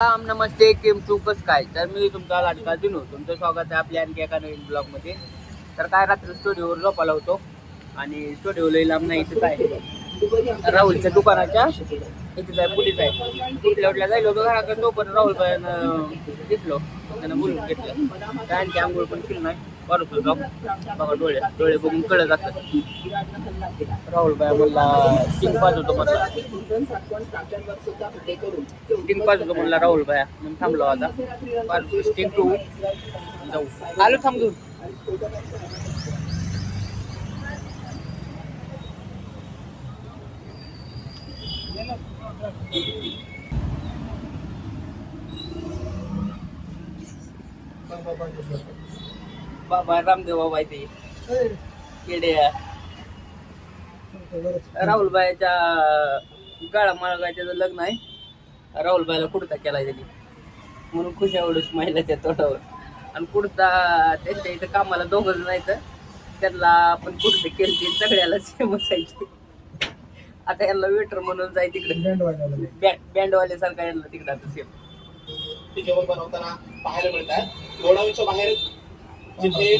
नमस्ते Kim चूकच काय तर मी तुमचा लाडका दिनू तुमचं स्वागत आहे आपल्या आणखी एका नवीन ब्लॉगमध्ये. तर काय रात्री स्टुडिओवर झोपायला होतो आणि स्टुडिओ लई लांब नाही इथं काय राहुलच्या दुकानाच्या इथे काय पोलीस आहे कुठल्या जायला होतो घराकडे तो पण राहुल बायानं दिसलो त्यानं बोलून घेतलं काय आणखी आंघोळ पण केलं नाही परत जाऊ बघा डोळे बघून कळत असत. राहुल बाया म्हणला स्टिंग पाजवतो म्हणला स्टिंग पाजवतो म्हणला राहुल बाया म्हणून थांबलो आता स्टिंग टू जाऊ आलो थांबून. बाबा रामदेव बाबा ते केडे राहुलबाईच्या गाळा माळगाच्या लग्न आहे. राहुलबाईला कुर्ता केलाय त्यांनी म्हणून खुश आवडूस महिलाच्या तोंडावर आणि कुर्ता त्यांच्या इथं कामाला दोघं नाही तर त्यांना आपण कुर्ते केले सगळ्याला सेम असायचे. आता यांना वेटर म्हणून जाय तिकडे बँडवाले सारखा यांना तिकडे आता सेम जेवण बनवताना पाहायला मिळतात. गोडाऊनच्या बाहेर जिथे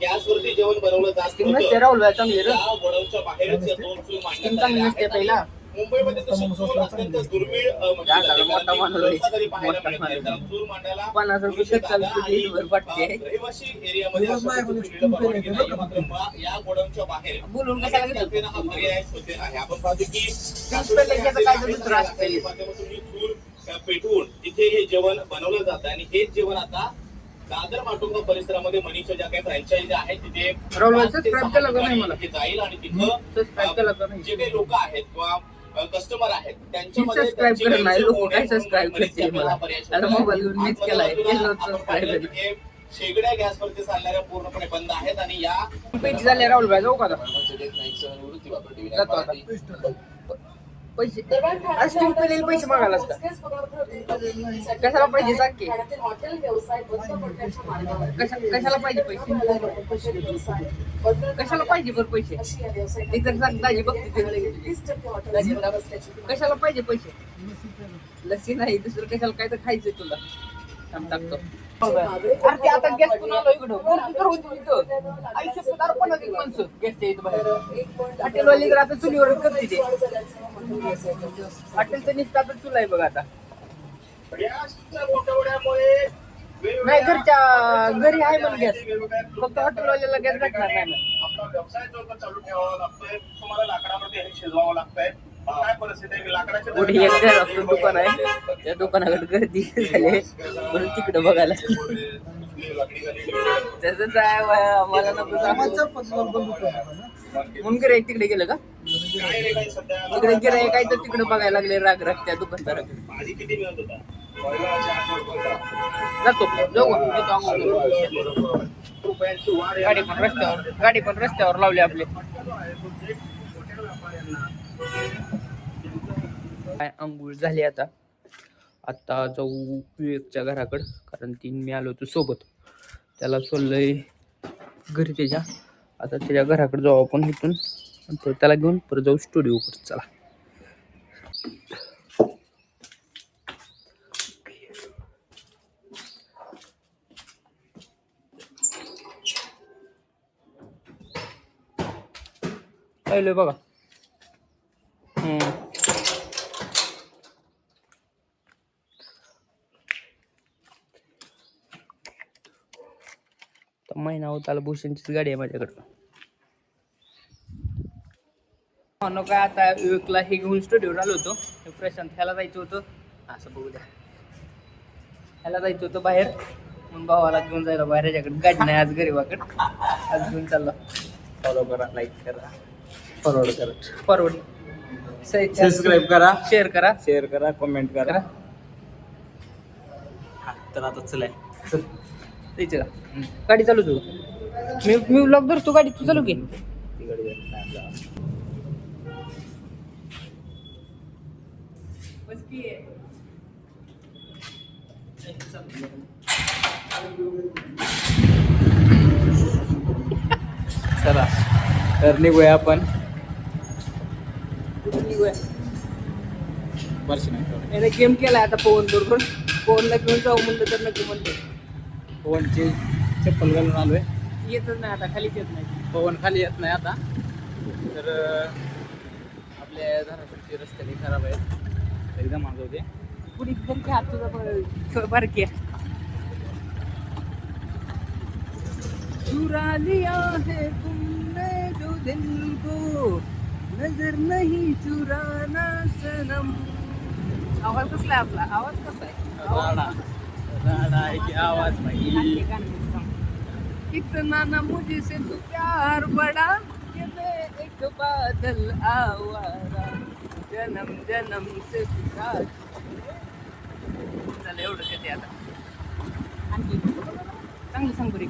गॅसवरती जेवण बनवलं जात नसते राहुलबाई चांगली गोडाऊनच्या बाहेरच दोन चूल मांडण्यात पहिला मुंबईमध्ये तशी चूल अत्यंत दुर्मिळ तरी पाहायला मिळते. चूल मांडायला 50 रुपये वाटते रहिवासी एरियामध्ये या गोडाऊनच्या बाहेर बोलून कशाला घेतो हा पर्याय शोधलेला आहे. आपण पाहतो की चूल पेटवून तिथे हे जेवण बनवलं जातं आणि हेच जेवण आता दादर माटुंगा परिसरामध्ये मनीषच्या ज्या काही फ्रँचायझी आहेत तिथे जाईल आणि तिथं जे काही लोक आहेत किंवा कस्टमर आहेत त्यांच्यामध्ये शेगड्या गॅसवरती चालणाऱ्या पूर्णपणे बंद आहेत आणि या झाले राहुल भाई जाऊ का पैसे पैसे मागायला कशाला पाहिजे सांग की कशाला पाहिजे पैसे कशाला पाहिजे बरं पैसे ते तर सांग दाजी बघते कशाला पाहिजे पैसे लस्सी नाही दुसरं कशाला काय तर खायचंय तुला थांब टाकतो. अरे ते आता गॅस पण आलो इकडं माणसं गॅसच्या इथं बाहेर हॉटेलवाली तर आता चुलीवर करते ते हॉटेलचं निष्ठा तर चुला आहे बघा आता नाही घरच्या घरी आहे म्हणून गॅस फक्त हॉटेलवाल्याला गॅस भेटणार नाही. आपला व्यवसाय जो चालू ठेवावा लागतोय तुम्हाला लाकडावरती हे शिजवावं लागतंय. काय परिस्थिती आहे लाकडाच्या दुकान आहे त्या दुकानाकडे गर्दी झाली म्हणून तिकडे बघायला तसंच आहे मला नको म्हणून गिराईक तिकडे गेलं का तिकडे गिराईक काय तर तिकडे बघायला लागले राग त्या दुकानदाराकडे जातो गाडी पण रस्त्यावर लावली आपले. काय अंघोळ झाली आता जाऊ विवेकच्या घराकडं कारण मी आलो होतो सोबत त्याला सोडलंय घरी त्याच्या आता त्याच्या घराकडे जाऊ आपण इथून त्याला घेऊन परत जाऊ स्टुडिओवर. चला पाहिलं बघा महिना होत आला भूषणचीच गाडी आहे माझ्याकडं म्हणून काय आता विवेकला हे घेऊन स्टुडिओवर आलो होतो. प्रशांत ह्याला जायचं होतं असं बघू द्या ह्याला जायचं होतं बाहेर म्हणून भावाला घेऊन जायला बाहेर ह्याच्याकडे गाडी नाही आज गरीबाकडे आज घेऊन चालला. फॉलो करा लाईक करा फॉरवर्ड सबस्क्राईब करा शेअर करा कमेंट करा. तर आता चलाय चल गाडी चालू तू मी व्लॉग धरतो गाडी तू चालू की चला तर निघूया आपण गेम केलाय आता पवन बरोबर पवनला घेऊन जाऊ म्हणलं तर नक्की म्हणतो. पवनची चप्पल घालून आलोय. येतच नाही आता, खालीच येत नाही. पवन खाली येत नाही आता. तर आपल्या धाराशिवचे रस्ते लई खराब आहेत, एकदम मागं होते. पुढे एकदम काय हात तुझा बारकी आहे. चुरा लिया है तुमने जो दिल को, नजर नहीं चुराना सनम. आवाज कसला आहे आपला? आवाज कसा आहे? राडा राडा आहे की आवाज भाई. कितना ना मुझसे तू प्यार बड़ा, कि मैं एक बादल आवारा, जन्म जन्म से तू साथ. चला एवढं येते आता. आणखी चांगलं सांग बरी.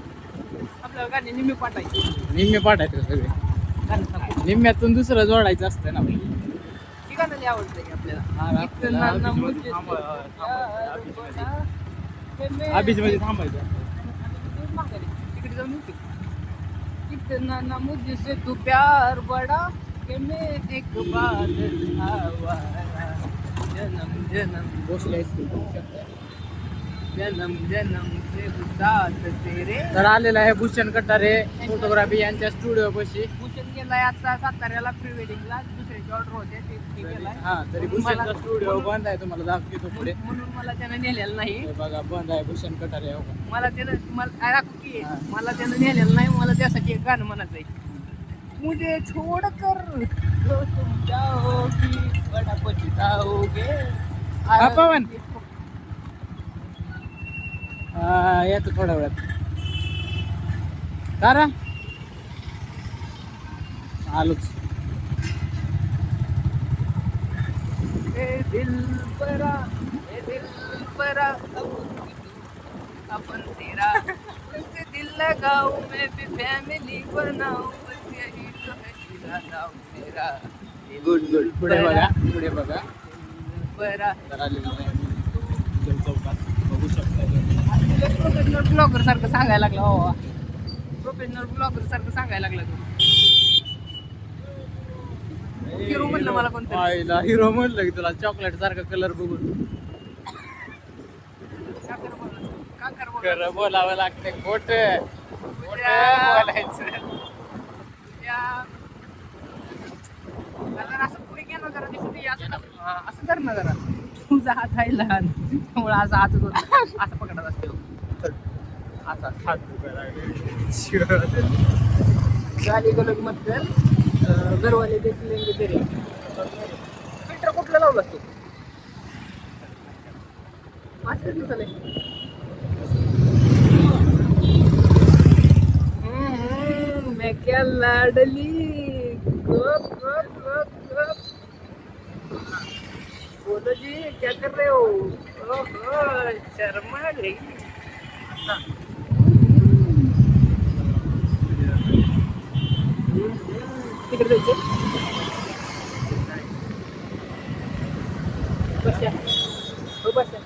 आपल्याला गाणी निम्मे पाठायची. निम्मे पाठायचं सगळे. गाणं सांग. निम्म्यातून दुसरं जोडायचं असतं ना भाई. ती गाणं लई आवडतं की आपल्याला. हा, कितना ना अभिज मुझसे मध्ये तू प्यार बड़ा, कि मैं अभिज मध्ये थांबायचं. तिकडे जाऊन येऊ की. कितना ना मुझसे तू प्यार बड़ा, कि मैं एक बादल आवारा, जन्म जन्म बसले जन्म जन्म से साथ तेरे. तर आलेला आहे भूषण कटारे फोटोग्राफी यांच्या स्टुडिओ पाशी. भूषण गेलाय आता साताऱ्याला प्री वेडिंगला. दुसऱ्याची ऑर्डर होते ते गेलाय. हा तरी भूषणचा स्टुडिओ बंद आहे, तुम्हाला दाखवतो पुढे. म्हणून मला त्यानं नेलेलं नाही. हे बघा बंद आहे भूषण कटारे. हो का? मला त्यानं मला राखू की हा. मला त्यानं नेलेलं नाही. मला त्यासाठी एक गाणं म्हणायचं आहे. मुझे छोड़कर जो तुम जाओगी बड़ा पछताओगे. हा, पवन. येतो थोड्या वेळात. तारा आलोच. ए दिल परा अपन तेरा तुझसे दिल लगाऊं, मैं भी फैमिली बनाऊं, बस यही तो है इरादा मेरा. Good good. पुढे बघा, पुढे बघा. बरा तर आलेलो आहे आम्ही चौकात. बघू शकता. प्रोफेशनल ब्लॉगर सारखं सांगायला लागला. हो, प्रोफेशनल ब्लॉगर सारखं सांगायला लागला तू. हिरो म्हणलं मला कोणतरी. आईला हिरो म्हणलं की तुला चॉकलेट सारखा कलर बघून. काकर बोल. खरं बोलावं लागते. खोट बोलायचं. जरा असं पुढे घे ना, जरा दिसत असं धर ना जरा. तुझा हात आहे लहान त्यामुळे असं हात असं पकडत असते. असा हात गाली गलग मत कर. घरवाले देखील तरी फिल्टर कुठलं लावलं तू? असंच झालंय. मैं क्या लाडली गप गप गप गप. बोलो जी क्या कर रहे हो? ओहो शर्मा गई. तिकडे जायचं. बसा हो बसा.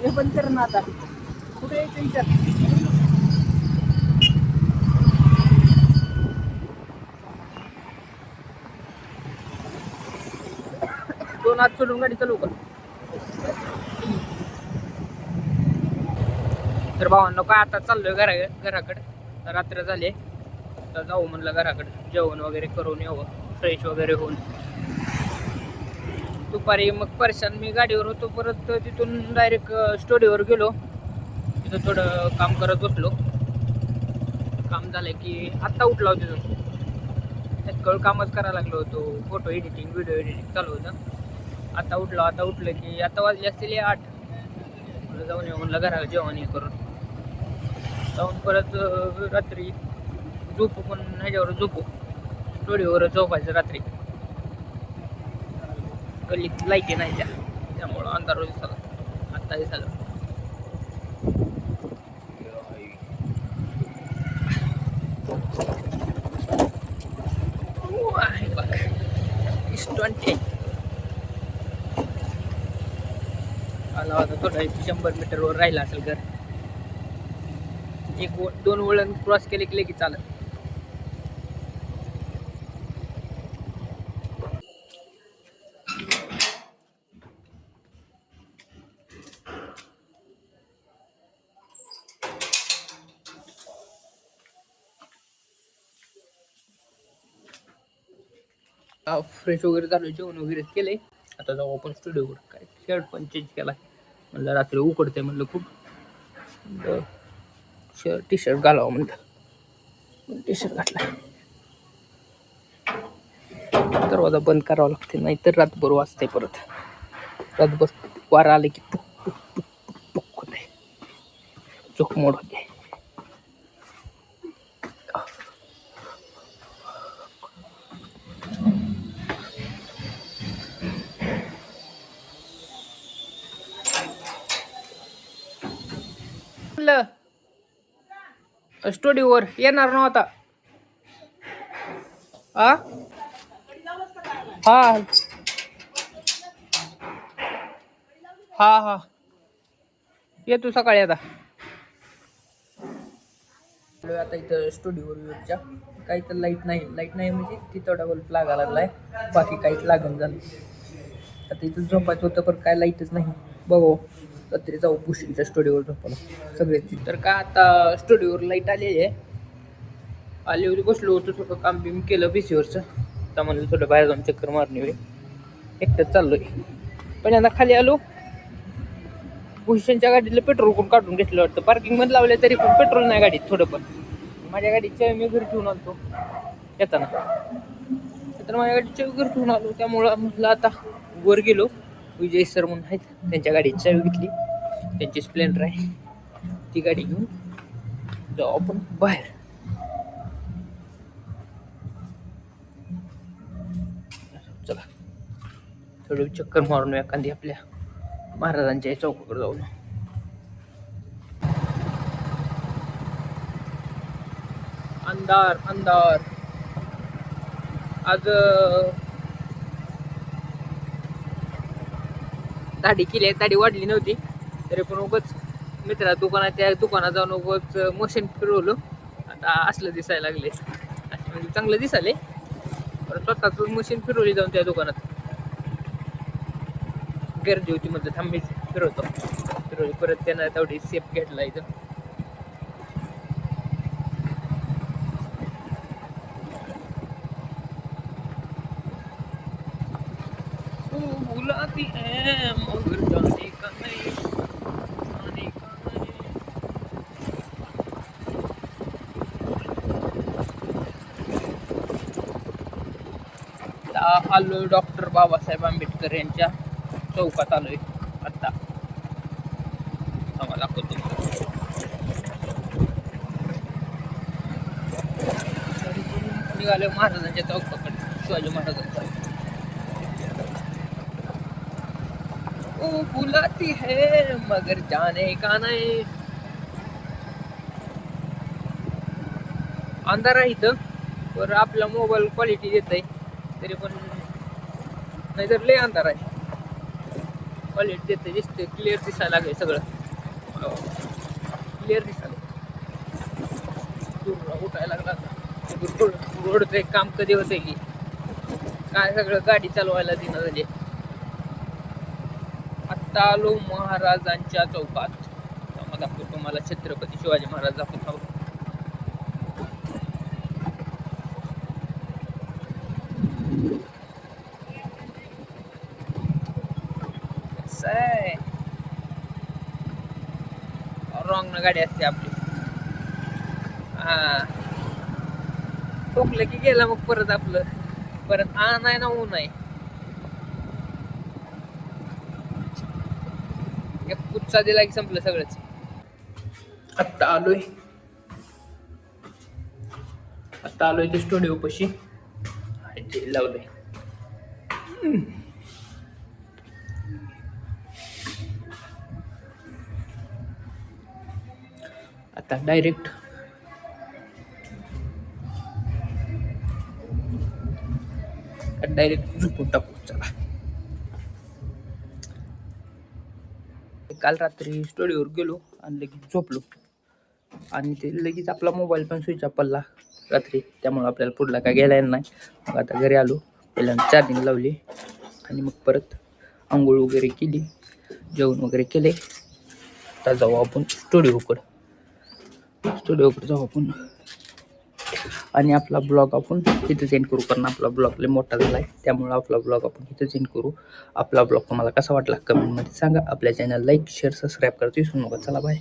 हे बंद कर ना आता. कुठे यायचं विचार. दोन हात सोडून गाडी चालू कर. तर भावांनो काय आता चाललोय घराकडे. रात्र झाले तर जाऊ म्हणलं घराकडे. जेवण वगैरे करून यावं, फ्रेश वगैरे होऊन. दुपारी मग परेशान मी गाडीवर होतो. परत तिथून डायरेक्ट स्टुडिओवर गेलो. तिथं थोडं काम करत बसलो. काम झालं की आत्ता उठला होतो तिथून. त्यात कामच करायला लागलो होतो. फोटो एडिटिंग, व्हिडिओ एडिटिंग चालू होतं. आता उठलं की आता वाजले असतील 8. जाऊन येऊ म्हणलं घरा जेवण हे करून. जाऊन परत रात्री झोपू. पण ह्याच्यावर झोपू, स्टुडिओवर झोपायचं रात्री. गल्लीत लाईटी नाही त्यामुळं अंधार दिसाला. आत्ता दिसाला. बघ 20 आला होता. थोडा 100 मीटरवर राहिला असेल घर. 1-2 वळण क्रॉस केले की चालत. आता फ्रेश वगैरे झालो, जेवण वगैरे केले. आता जाऊ आपण स्टुडिओवर. काय शर्ट पण चेंज केला म्हणलं, रात्री उकडते म्हणलं खूप. टी शर्ट घालावं म्हणलं, टी शर्ट घातला. दरवाजा बंद करावा लागते, नाहीतर रातभर वाजते. परत रातभर वारा आले की टुक टुक टुक टुक टुक होते, चोख मोड होते. स्टुडिओवर येणार नव्हता. हा हा हा हा येतो सकाळी. आता आता इथं स्टुडिओवरच्या काही तर लाईट नाही म्हणजे तिथं डबल लागा लागलाय, बाकी काहीच लागण झालं. आता इथं झोपायचं होतं पण काय लाईटच नाही. बघू रात्री जाऊ पुशीच्या स्टुडिओवर झोपायला सगळेच. तर का आता स्टुडिओवर लाईट आलेली आहे. आली होती, बसलो होतो, थोडं काम बिम केलं पीसीवरचं. आता म्हणलं थोडं बाहेर जाऊन चक्कर मारणे वेळ एकटंच चाललोय. पण आता खाली आलो, भूषणच्या गाडीला पेट्रोल कोण काढून घेतलं वाटतं. पार्किंग मध्ये लावले तरी पण पेट्रोल नाही गाडीत थोडं पण. माझ्या गाडीच्या मी घरी ठेवून आलतो येताना, तर माझ्या गाडीच्या घरी ठेवून आलो. त्यामुळं म्हटलं आता वर गेलो, विजय सर म्हणून आहेत, त्यांच्या गाडीची चावी घेतली. त्यांची स्प्लेंडर आहे, ती गाडी घेऊन जाऊ आपण बाहेर. चला थोडं चक्कर मारून एखादी आपल्या महाराजांच्या चौकाकडे जाऊन. अंधार अंधार. आज दाढी केली आहे, दाढी वाढली नव्हती तरी पण उगाच मित्रा दुकानात, त्या दुकानात जाऊन उगाच मशीन फिरवलं. आता असलं दिसायला लागले, म्हणजे चांगलं दिसायले. परत स्वतःच मशीन फिरवली जाऊन त्या दुकानात. गर्दी होती म्हणजे थांबी फिरवली. परत त्यांना तेवढी सेफ घेतला इथं. बुलाती है मगर जाने का नहीं, जाने का नहीं. आलोय डॉक्टर बाबासाहेब आंबेडकर यांच्या चौकात आलोय आता. आम्हाला दाखवतो. निघालोय महाराजांच्या चौकाकडे, शिवाजी महाराजांच्या. ओ बुलाती है मगर जाने का नहीं. अंधार आहे इथं, पर आपला मोबाईल क्वालिटी देत आहे तरी पण, नाहीतर लय अंधार आहे. क्वालिटी देते, दिसते, क्लिअर दिसायला लागले सगळं, क्लिअर दिसायला. उठायला लागला. रोडचं एक काम कधी होतंय की काय, सगळं गाडी चालवायला दिना झाली. आत्ता आलो महाराजांच्या चौकात. दाखवतो तुम्हाला छत्रपती शिवाजी महाराज दाखवतो. रॉंग न गाडी असते आपली. हा ठोकलं की गेला मग परत आपलं, परत नाही ना ऊन आहे. एक कुच्चा दिला की संपलं सगळंच. आत्ता आलोय ते स्टुडिओ पशी लावलंय. आता डायरेक्ट झोपून टाकू. चला, काल रात्री स्टुडिओवर गेलो आणि लगेच झोपलो, आणि ते लगेच आपला मोबाईल पण स्विच ऑफ पडला रात्री. त्यामुळे आपल्याला पुढला काय गेला नाही. मग आता घरी आलो, पहिल्यांदा चार्जिंग लावली आणि मग परत आंघोळ वगैरे केली, जेवण वगैरे केले. आता जाऊ आपण स्टुडिओकडे जाऊ आपण. आणि आपला ब्लॉग आपण इथं सेंड करू, कारण आपला ब्लॉग लय मोठा झाला आहे, त्यामुळे आपला ब्लॉग आपण इथं सेंड करू. आपला ब्लॉग तुम्हाला कसा वाटला कमेंटमध्ये सांगा. आपल्या चॅनल लाईक शेअर सबस्क्राईब करतो विसरू नका. चला बाय.